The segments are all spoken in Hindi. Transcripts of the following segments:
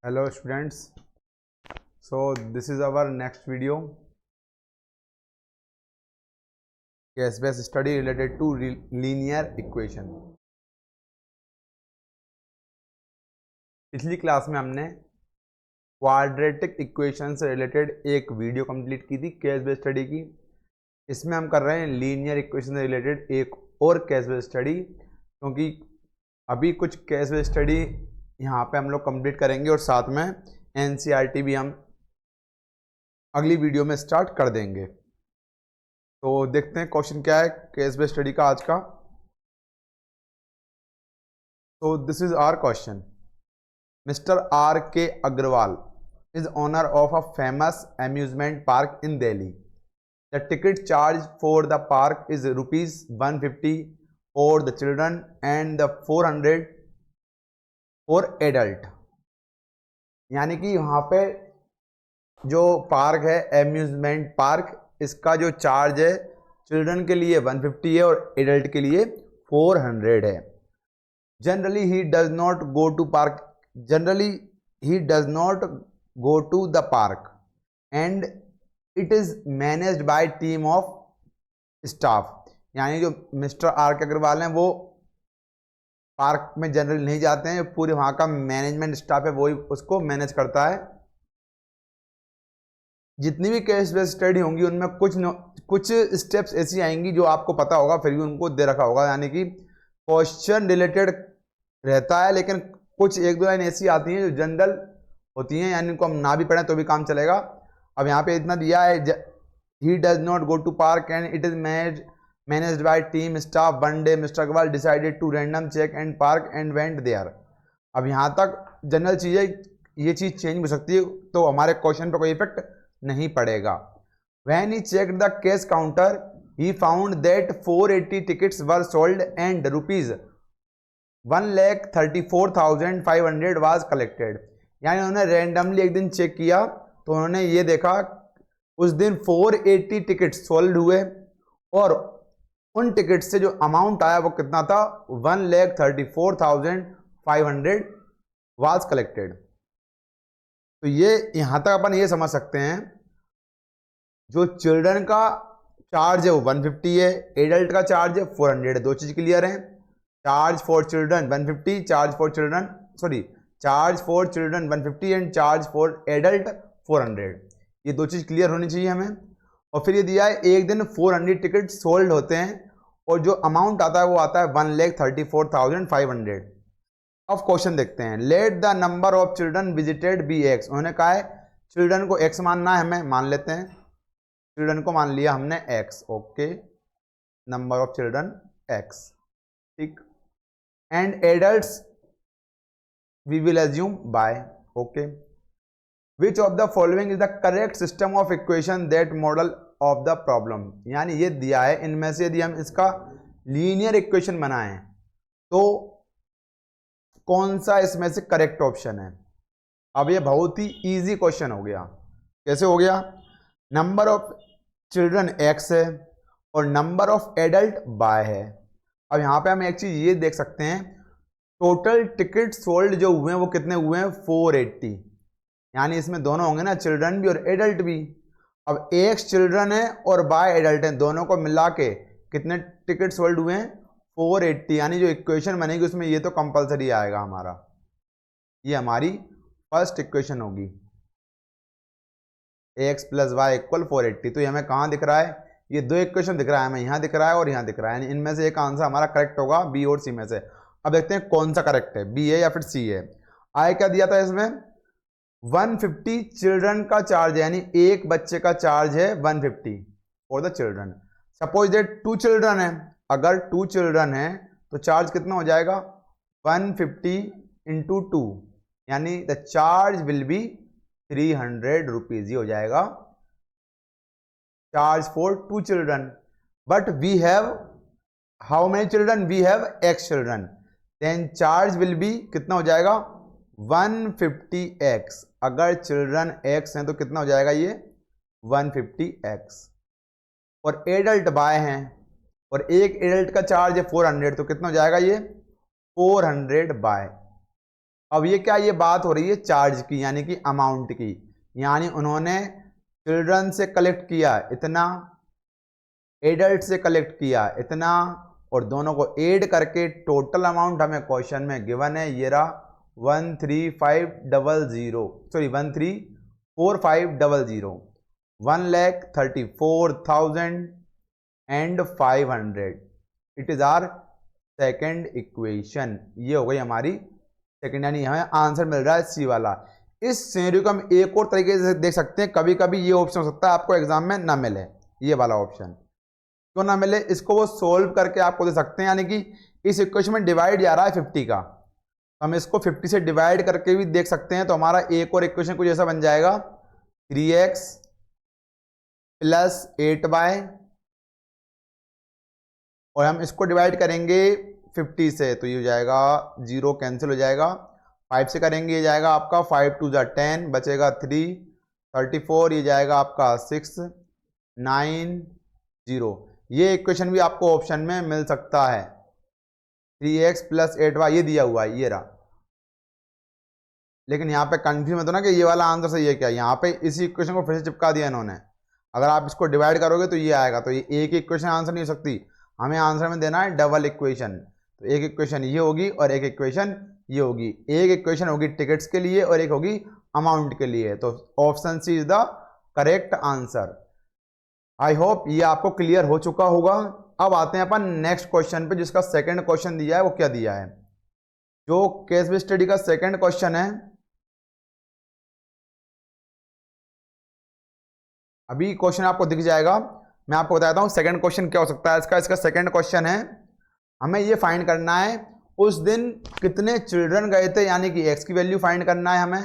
Hello students, so this is our next video, case based study related to linear equation. पिछली क्लास में हमने क्वाड्रेटिक इक्वेशन से रिलेटेड एक वीडियो कंप्लीट की थी केस बेस्ड स्टडी की। इसमें हम कर रहे हैं लीनियर इक्वेशन से रिलेटेड एक और केस बेस्ड स्टडी, क्योंकि अभी कुछ केस बेस्ड स्टडी यहाँ पे हम लोग कंप्लीट करेंगे और साथ में एनसीईआरटी भी हम अगली वीडियो में स्टार्ट कर देंगे। तो देखते हैं क्वेश्चन क्या है केस बेस्ड स्टडी का आज का। तो this is our question. Mister R K Agarwal is owner of a famous amusement park in Delhi. The ticket charge for the park is rupees 150 for the children and the 400 for adult. यानी कि यहाँ पे जो पार्क है एम्यूजमेंट पार्क, इसका जो चार्ज है चिल्ड्रन के लिए 150 है और एडल्ट के लिए 400 है। Generally he does not go to park go to the park and it is managed by team of staff. यानी जो मिस्टर आर के अग्रवाल हैं वो पार्क में जनरली नहीं जाते हैं, पूरे वहाँ का मैनेजमेंट स्टाफ है वही उसको मैनेज करता है। जितनी भी केस बेस्ड स्टडी होंगी उनमें कुछ स्टेप्स ऐसी आएंगी जो आपको पता होगा, फिर भी उनको दे रखा होगा, यानी कि क्वेश्चन रिलेटेड रहता है, लेकिन कुछ एक दो लाइन ऐसी आती हैं जो जनरल होती हैं, यानी इनको हम ना भी पढ़ें तो भी काम चलेगा। अब यहाँ पे इतना दिया है, he does not go to park and it is managed by team staff. One day Mister Agarwal decided to random check and park and went there. अब यहाँ तक जनरल चीज़ें, ये चीज़ चेंज हो सकती है तो हमारे क्वेश्चन पर कोई इफेक्ट नहीं पड़ेगा। When he checked the cash counter he found that 480 tickets were sold and rupees 1,34,500 was collected. यानी उन्होंने रैंडमली एक दिन चेक किया तो उन्होंने ये देखा उस दिन 480 टिकट सोल्ड हुए और उन टिकट से जो अमाउंट आया वो कितना था, 1,34,500 वाज कलेक्टेड। तो ये यहाँ तक अपन ये समझ सकते हैं, जो चिल्ड्रन का चार्ज है वो 150 है, एडल्ट का चार्ज है 400 है। दो चीज क्लियर है, charge for children 150, charge for children 150 and charge for adult 400। ये दो चीज क्लियर होनी चाहिए हमें। और फिर ये दिया है एक दिन 400 टिकट सोल्ड होते हैं और जो अमाउंट आता है वो आता है 1,34,500। अब क्वेश्चन देखते हैं। Let the number of children visited be x. उन्होंने कहा है चिल्ड्रन को एक्स मानना है, हमें मान लेते हैं, चिल्ड्रन को मान लिया हमने X. Okay, number of children X, ठीक। And adults we will assume by. okay, which of the following is the correct system of equation that model of the problem। यानी ये दिया है, इनमें से यदि हम इसका लीनियर इक्वेशन बनाएं तो कौन सा इसमें से करेक्ट ऑप्शन है। अब ये बहुत ही इजी क्वेश्चन हो गया। कैसे हो गया? नंबर ऑफ चिल्ड्रन एक्स है और नंबर ऑफ एडल्ट बाय है। अब यहाँ पे हम एक चीज ये देख सकते हैं, टोटल टिकट सोल्ड जो हुए हैं वो कितने हुए हैं, 480। यानी इसमें दोनों होंगे ना, चिल्ड्रन भी और एडल्ट भी। अब एक्स चिल्ड्रन है और बाय एडल्ट है, दोनों को मिला के कितने टिकट सोल्ड हुए हैं, 480। यानी जो इक्वेशन बनेगी उसमें ये तो कंपलसरी आएगा हमारा, ये हमारी फर्स्ट इक्वेशन होगी, एक्स प्लस वाई इक्वल 480। तो ये हमें कहाँ दिख रहा है, ये दो इक्वेशन दिख रहा है हमें, यहाँ दिख रहा है और यहाँ दिख रहा है, यानी इनमें से एक आंसर हमारा करेक्ट होगा, बी और सी में से। अब देखते हैं कौन सा करेक्ट है, बी है या फिर सी है। आए क्या दिया था इसमें, 150 चिल्ड्रन का चार्ज है, यानी एक बच्चे का चार्ज है 150 for the children. Suppose that 2 children है, अगर 2 चिल्ड्रन है तो चार्ज कितना हो जाएगा, 150 इंटू 2, यानी the charge will be 300 rupees. ये हो जाएगा charge for 2 children. But we have how many children, we have x children, then charge will be कितना हो जाएगा, 150x। अगर चिल्ड्रन x हैं तो कितना हो जाएगा ये, 150x। और एडल्ट बाय हैं और एक एडल्ट का चार्ज है 400, तो कितना हो जाएगा ये, 400 बाय। अब ये क्या, ये बात हो रही है चार्ज की, यानी कि अमाउंट की, यानी उन्होंने चिल्ड्रन से कलेक्ट किया इतना, एडल्ट से कलेक्ट किया इतना, और दोनों को ऐड करके टोटल अमाउंट हमें क्वेश्चन में गिवन है, ये रहा 13500, sorry 134,500, 1,34,500, it is our second equation. ये हो गई हमारी सेकेंड, यानी हमें आंसर मिल रहा है सी वाला। इस सिनेरियो को हम एक और तरीके से देख सकते हैं, कभी कभी ये ऑप्शन हो सकता है आपको एग्जाम में ना मिले, ये वाला ऑप्शन क्यों ना मिले, इसको वो सोल्व करके आपको दे सकते हैं, यानी कि इस इक्वेशन में डिवाइड जा रहा है 50 का, हम इसको 50 से डिवाइड करके भी देख सकते हैं। तो हमारा एक और इक्वेशन कुछ ऐसा बन जाएगा 3x प्लस 8y, और हम इसको डिवाइड करेंगे 50 से, तो ये हो जाएगा 0 कैंसिल हो जाएगा, 5 से करेंगे ये जाएगा आपका 5 2 जा 10, बचेगा 3 34, ये जाएगा आपका 6 9 0। ये इक्वेशन भी आपको ऑप्शन में मिल सकता है, 3x प्लस 8y ये दिया हुआ है, ये रहा। लेकिन यहाँ पे कंफ्यूज मत हो ना कि ये वाला आंसर सही है क्या, यहाँ पे इसी इक्वेशन को फिर से चिपका दिया इन्होंने। अगर आप इसको डिवाइड करोगे तो ये आएगा, तो ये एक इक्वेशन आंसर नहीं हो सकती, हमें आंसर में देना है डबल इक्वेशन। तो एक इक्वेशन ये होगी और एक इक्वेशन ये होगी, एक इक्वेशन होगी टिकट्स के लिए और एक होगी अमाउंट के लिए। तो option C is the correct answer. I hope ये आपको क्लियर हो चुका होगा। अब आते हैं अपन नेक्स्ट क्वेश्चन पे, जिसका सेकंड क्वेश्चन दिया है वो क्या दिया है। जो केस बेस्ड स्टडी का सेकंड क्वेश्चन है, अभी क्वेश्चन आपको दिख जाएगा, मैं आपको बताता हूं सेकंड क्वेश्चन क्या हो सकता है इसका सेकंड क्वेश्चन है, हमें ये फाइंड करना है उस दिन कितने चिल्ड्रन गए थे, यानी कि एक्स की वैल्यू फाइंड करना है हमें,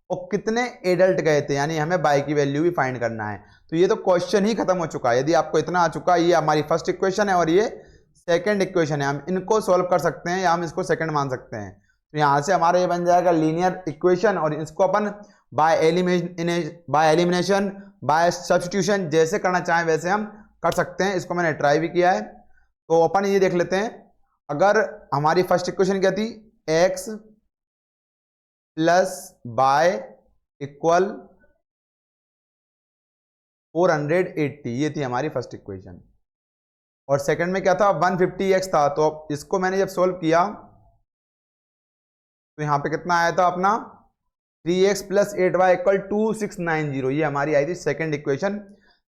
और कितने एडल्ट गए थे, यानी हमें बाई की वैल्यू भी फाइंड करना है। तो ये तो क्वेश्चन ही खत्म हो चुका है, यदि आपको इतना आ चुका है, ये हमारी फर्स्ट इक्वेशन है और ये सेकंड इक्वेशन है, हम इनको सॉल्व कर सकते हैं या हम इसको सेकंड मान सकते हैं। तो यहाँ से हमारा ये बन जाएगा लीनियर इक्वेशन, और इसको अपन बाय एलिमिनेशन बाय सब्स्टिट्यूशन जैसे करना चाहें वैसे हम कर सकते हैं। इसको मैंने ट्राई भी किया है। तो अपन ये देख लेते हैं, अगर हमारी फर्स्ट इक्वेशन क्या थी, x प्लस बाय इक्वल 480, ये थी हमारी फर्स्ट इक्वेशन, और सेकंड में क्या था 150x था। तो इसको मैंने जब सोल्व किया तो यहां पे कितना आया था अपना 3x प्लस 8y इक्वल 2690, ये हमारी आई थी second equation,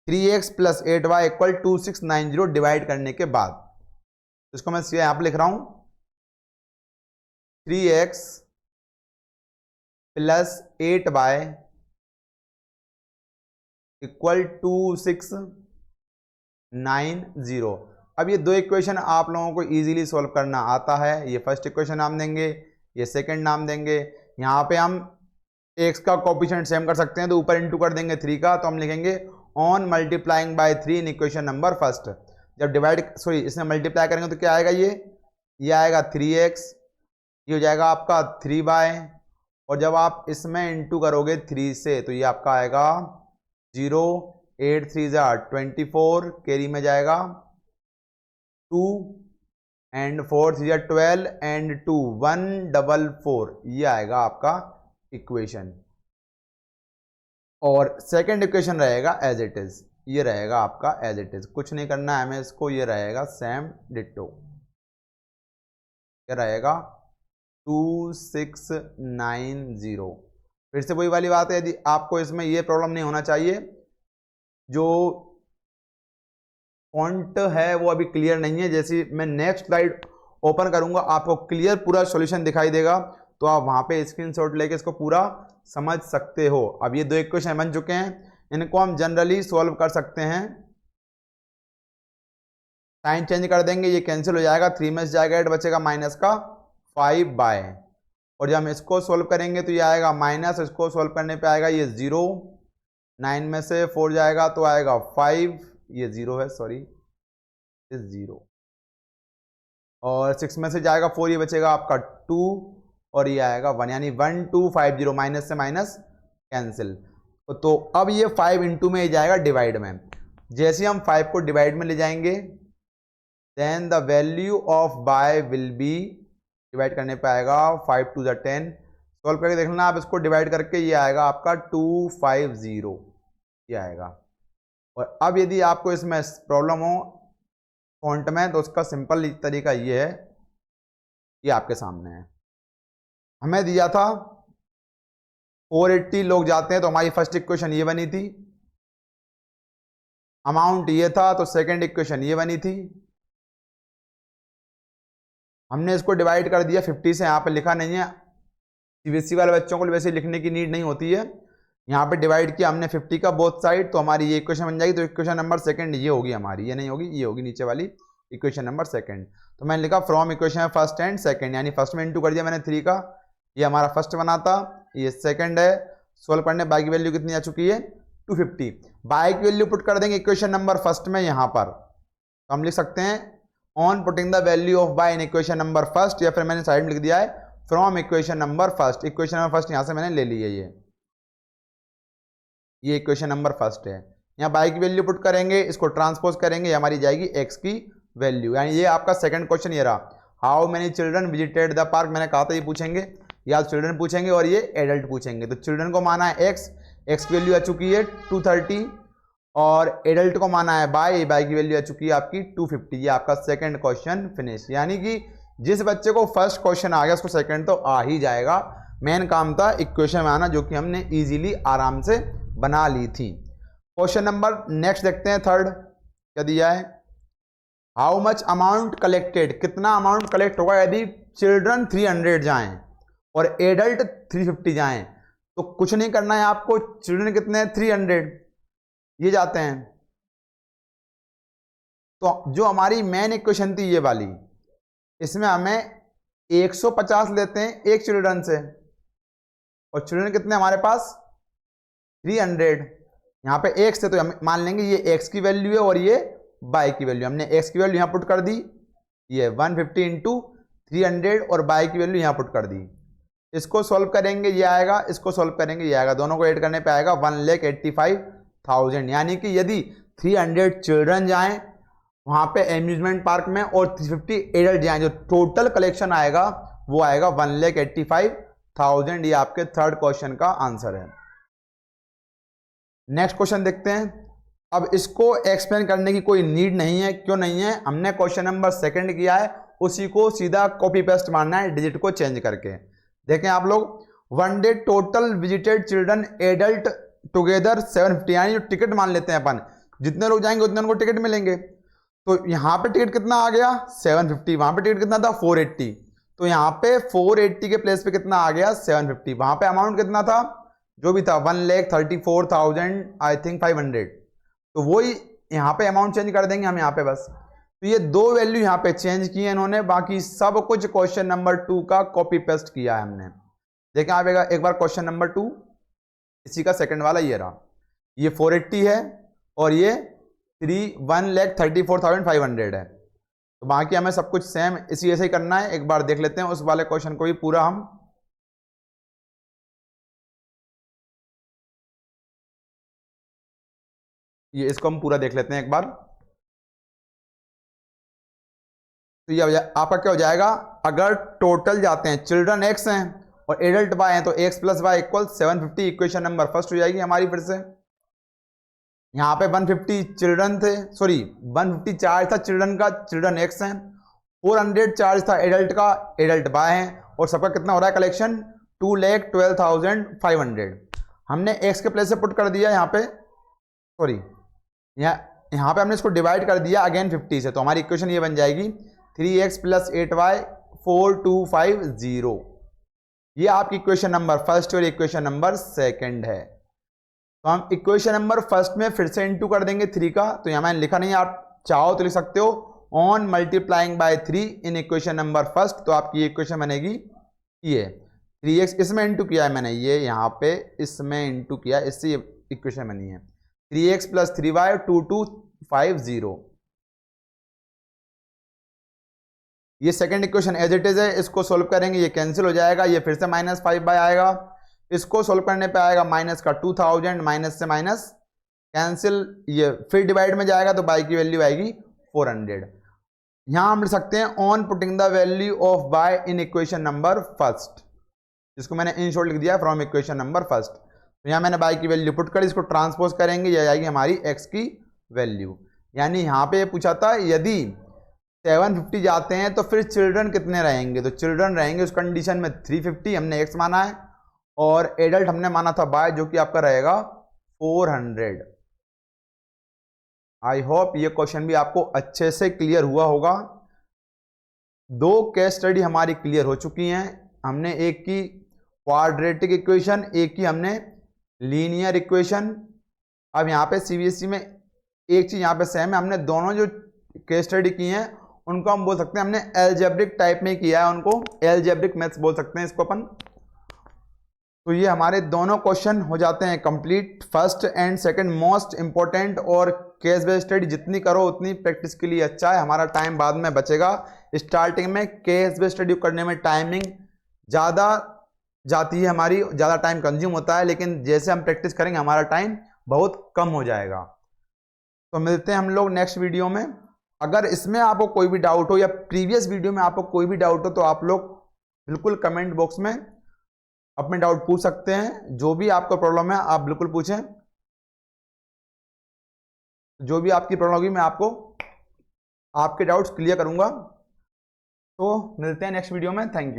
3x plus 8y equal 2690 divide करने के बाद। इसको मैं यहां पे लिख रहा हूं 3x प्लस 8y इक्वल 2690। अब ये दो इक्वेशन आप लोगों को इजीली सॉल्व करना आता है। ये फर्स्ट इक्वेशन नाम देंगे, ये सेकंड नाम देंगे। यहाँ पे हम x का कोएफिशिएंट सेम कर सकते हैं, तो ऊपर इंटू कर देंगे 3 का, तो हम लिखेंगे on multiplying by 3 in equation number first. जब डिवाइड इसमें मल्टीप्लाई करेंगे तो क्या आएगा, ये आएगा 3x, ये हो जाएगा आपका 3y, और जब आप इसमें इंटू करोगे 3 से तो ये आपका आएगा 0, 8 3 24, कैरी में जाएगा 2 एंड 4 3 12 एंड 2 144, ये आएगा आपका इक्वेशन। और सेकंड इक्वेशन रहेगा एज इट इज, ये रहेगा आपका एज इट इज, कुछ नहीं करना है हमें इसको, ये रहेगा सेम डिट्टो, क्या रहेगा 2690। फिर से वही वाली बात है, यदि आपको इसमें ये प्रॉब्लम नहीं होना चाहिए, जो फॉन्ट है वो अभी क्लियर नहीं है, जैसे मैं नेक्स्ट स्लाइड ओपन करूंगा आपको क्लियर पूरा सॉल्यूशन दिखाई देगा, तो आप वहां पे स्क्रीनशॉट लेके इसको पूरा समझ सकते हो। अब ये दो इक्वेशन बन चुके हैं, इनको हम जनरली सॉल्व कर सकते हैं। साइन चेंज कर देंगे, ये कैंसिल हो जाएगा, 3 में से जाएगा 8, बचेगा माइनस का 5/, और जब हम इसको सोल्व करेंगे तो ये आएगा माइनस, इसको सोल्व करने पे आएगा ये 0, 9 में से 4 जाएगा तो आएगा 5, ये 0 है, सॉरी 0, और 6 में से जाएगा 4, ये बचेगा आपका 2, और ये आएगा 1, यानी 1250, माइनस से माइनस कैंसिल। तो अब ये 5 इंटू में जाएगा डिवाइड में, जैसे हम 5 को डिवाइड में ले जाएंगे then the value of by will be, divide करने पे आएगा 5 2 10, सॉल्व करके देखना आप, इसको डिवाइड करके ये आएगा आपका 250, ये आएगा। और अब यदि आपको इसमें प्रॉब्लम हो फॉन्ट में, तो उसका सिंपल तरीका ये है, ये आपके सामने है। हमें दिया था 480 लोग जाते हैं, तो हमारी फर्स्ट इक्वेशन ये बनी थी, अमाउंट ये था, तो सेकंड इक्वेशन ये बनी थी। हमने इसको डिवाइड कर दिया 50 से, यहाँ पे लिखा नहीं है, सीबीएसई वाले बच्चों को वैसे लिखने की नीड नहीं होती है। यहाँ पे डिवाइड किया हमने 50 का बोथ साइड, तो हमारी ये इक्वेशन बन जाएगी। तो इक्वेशन नंबर सेकंड ये होगी हमारी, ये नहीं होगी, ये होगी नीचे वाली इक्वेशन नंबर सेकंड। तो मैंने लिखा from equation first and second, यानी फर्स्ट में इंटू कर दिया मैंने 3 का, ये हमारा फर्स्ट बना था, ये सेकंड है। सोल्व करने बाई की वैल्यू कितनी आ चुकी है 250। बाई की वैल्यू पुट कर देंगे इक्वेशन नंबर फर्स्ट में यहाँ पर, तो हम लिख सकते हैं on putting the value of by in equation number first, या फिर मैंने साइड में लिख दिया है from equation number first. Equation number first यहाँ से मैंने ले ली है, ये इक्वेशन नंबर फर्स्ट है। यहाँ बाई की वैल्यू पुट करेंगे, इसको ट्रांसपोज करेंगे, ये हमारी जाएगी एक्स की वैल्यू। यानी ये आपका सेकंड क्वेश्चन ये रहा, how many children visited the park. मैंने कहा था ये पूछेंगे, या चिल्ड्रन पूछेंगे और ये एडल्ट पूछेंगे। तो चिल्ड्रन को माना है एक्स, एक्स की वैल्यू आ चुकी है 230, और एडल्ट को माना है बाई, बाई की वैल्यू आ चुकी है आपकी 250। ये आपका सेकंड क्वेश्चन फिनिश। यानी कि जिस बच्चे को फर्स्ट क्वेश्चन आ गया उसको सेकंड तो आ ही जाएगा। मेन काम था इक्वेशन में आना, जो कि हमने इजीली आराम से बना ली थी। क्वेश्चन नंबर नेक्स्ट देखते हैं, थर्ड क्या दिया है, हाउ मच अमाउंट कलेक्टेड, कितना अमाउंट कलेक्ट होगा यदि चिल्ड्रन 300 जाएं और एडल्ट 350 जाएं। तो कुछ नहीं करना है आपको, चिल्ड्रन कितने हैं 300, ये जाते हैं। तो जो हमारी मेन इक्वेशन थी ये वाली, इसमें हमें 150 लेते हैं एक चिल्ड्रन से, और चिल्ड्रन कितने हमारे पास 300। यहाँ पे एक्स है तो हम मान लेंगे ये एक्स की वैल्यू है और ये बाई की वैल्यू। हमने एक्स की वैल्यू यहाँ पुट कर दी, ये 150 इंटू 300, और बाई की वैल्यू यहाँ पुट कर दी। इसको सॉल्व करेंगे ये आएगा, इसको सॉल्व करेंगे ये आएगा, दोनों को ऐड करने पे आएगा 1,85,000। यानी कि यदि 300 चिल्ड्रन जाएं वहाँ पे एम्यूजमेंट पार्क में और 350 एडल्ट जाएं, जो टोटल कलेक्शन आएगा वो आएगा 1,85,000। ये आपके थर्ड क्वेश्चन का आंसर है। नेक्स्ट क्वेश्चन देखते हैं। अब इसको एक्सप्लेन करने की कोई नीड नहीं है, क्यों नहीं है, हमने क्वेश्चन नंबर सेकंड किया है, उसी को सीधा कॉपी पेस्ट मारना है डिजिट को चेंज करके। देखें आप लोग, 1 day total visited children adult together 750, यानी जो टिकट मान लेते हैं अपन, जितने लोग जाएंगे उतने उनको टिकट मिलेंगे। तो यहाँ पे टिकट कितना आ गया 750, वहां पे टिकट कितना था 480, तो यहाँ पे 480 के प्लेस पे कितना आ गया 750। वहां पे अमाउंट कितना था, जो भी था 1,34,000 आई थिंक 500, तो वही यहाँ पे अमाउंट चेंज कर देंगे हम यहाँ पे बस। तो ये दो वैल्यू यहाँ पे चेंज की है इन्होंने, बाकी सब कुछ क्वेश्चन नंबर 2 का कॉपी पेस्ट किया है हमने। देखें आप एक बार क्वेश्चन नंबर 2, इसी का सेकंड वाला ये रहा, ये 480 है और ये 1,34,500 है। तो बाकी हमें सब कुछ सेम इसी ऐसे ही करना है। एक बार देख लेते हैं उस वाले क्वेश्चन को भी पूरा हम। ये इसको हम पूरा देख लेते हैं एक बार। तो ये आपका क्या हो जाएगा, अगर टोटल जाते हैं चिल्ड्रन एक्स हैं और एडल्ट वाई हैं, तो X plus Y equal 750। Equation number first हो जाएगी हमारी। फिर से यहाँ पे 150 चिल्ड्रन थे, सॉरी 150 चार्ज था चिल्ड्रन का, चिल्ड्रन एक्स हैं, 400 चार्ज था एडल्ट का, एडल्ट वाई हैं, और सबका कितना हो रहा है कलेक्शन 2,12,500। हमने एक्स के प्लेस से पुट कर दिया यहाँ पे, सॉरी यहाँ पे हमने इसको डिवाइड कर दिया अगेन 50 से, तो हमारी इक्वेशन ये बन जाएगी 3x + 8y 4,250। ये आपकी इक्वेशन नंबर फर्स्ट और इक्वेशन नंबर सेकंड है। तो हम इक्वेशन नंबर फर्स्ट में फिर से इंटू कर देंगे 3 का, तो यहाँ मैंने लिखा नहीं, आप चाहो तो लिख सकते हो on multiplying by 3 in equation number first. तो आपकी इक्वेशन बनेगी ये 3x, इसमें इंटू किया है मैंने, ये यहाँ पे इसमें इंटू किया, इससे इक्वेशन बनी है 3x + 3y 2,250। ये second equation as it is है, इसको सोल्व करेंगे ये कैंसिल हो जाएगा, ये फिर से -5 आएगा, इसको सोल्व करने पे आएगा माइनस का 2000, माइनस से माइनस कैंसिल, ये फिर डिवाइड में जाएगा तो बाई की वैल्यू आएगी 400। यहां हम लिख सकते हैं on putting the value of by in equation number first. जिसको मैंने इन शॉर्ट लिख दिया फ्रॉम इक्वेशन नंबर फर्स्ट। तो यहाँ मैंने y की वैल्यू पुट कर, इसको ट्रांसपोज करेंगे, यह आएगी हमारी x की वैल्यू। यानी यहाँ पे पूछा था यदि 750 जाते हैं तो फिर चिल्ड्रन कितने रहेंगे, तो चिल्ड्रन रहेंगे उस कंडीशन में 350, हमने x माना है, और एडल्ट हमने माना था y, जो कि आपका रहेगा 400। आई होप ये क्वेश्चन भी आपको अच्छे से क्लियर हुआ होगा। 2 केस स्टडी हमारी क्लियर हो चुकी हैं। हमने एक की क्वाड्रेटिक इक्वेशन, एक की हमने लीनियर इक्वेशन। अब यहाँ पे सीबीएसई में एक चीज यहाँ पे सेम है, हमने दोनों जो केस स्टडी की हैं उनको हम बोल सकते हैं हमने एल्जेब्रिक टाइप में किया है, उनको एल्जेब्रिक मैथ्स बोल सकते हैं इसको अपन। तो ये हमारे दोनों क्वेश्चन हो जाते हैं complete. First and second most important, और केस बेस्ड स्टडी जितनी करो उतनी प्रैक्टिस के लिए अच्छा है, हमारा टाइम बाद में बचेगा। स्टार्टिंग में केस बेस्ड स्टडी करने में टाइमिंग ज़्यादा जाती है हमारी, ज़्यादा टाइम कंज्यूम होता है, लेकिन जैसे हम प्रैक्टिस करेंगे हमारा टाइम बहुत कम हो जाएगा। तो मिलते हैं हम लोग नेक्स्ट वीडियो में। अगर इसमें आपको कोई भी डाउट हो या प्रीवियस वीडियो में आपको कोई भी डाउट हो तो आप लोग बिल्कुल कमेंट बॉक्स में अपने डाउट पूछ सकते हैं। जो भी आपका प्रॉब्लम है आप बिल्कुल पूछें, जो भी आपकी प्रॉब्लम होगी मैं आपको आपके डाउट्स क्लियर करूंगा। तो मिलते हैं नेक्स्ट वीडियो में। Thank you.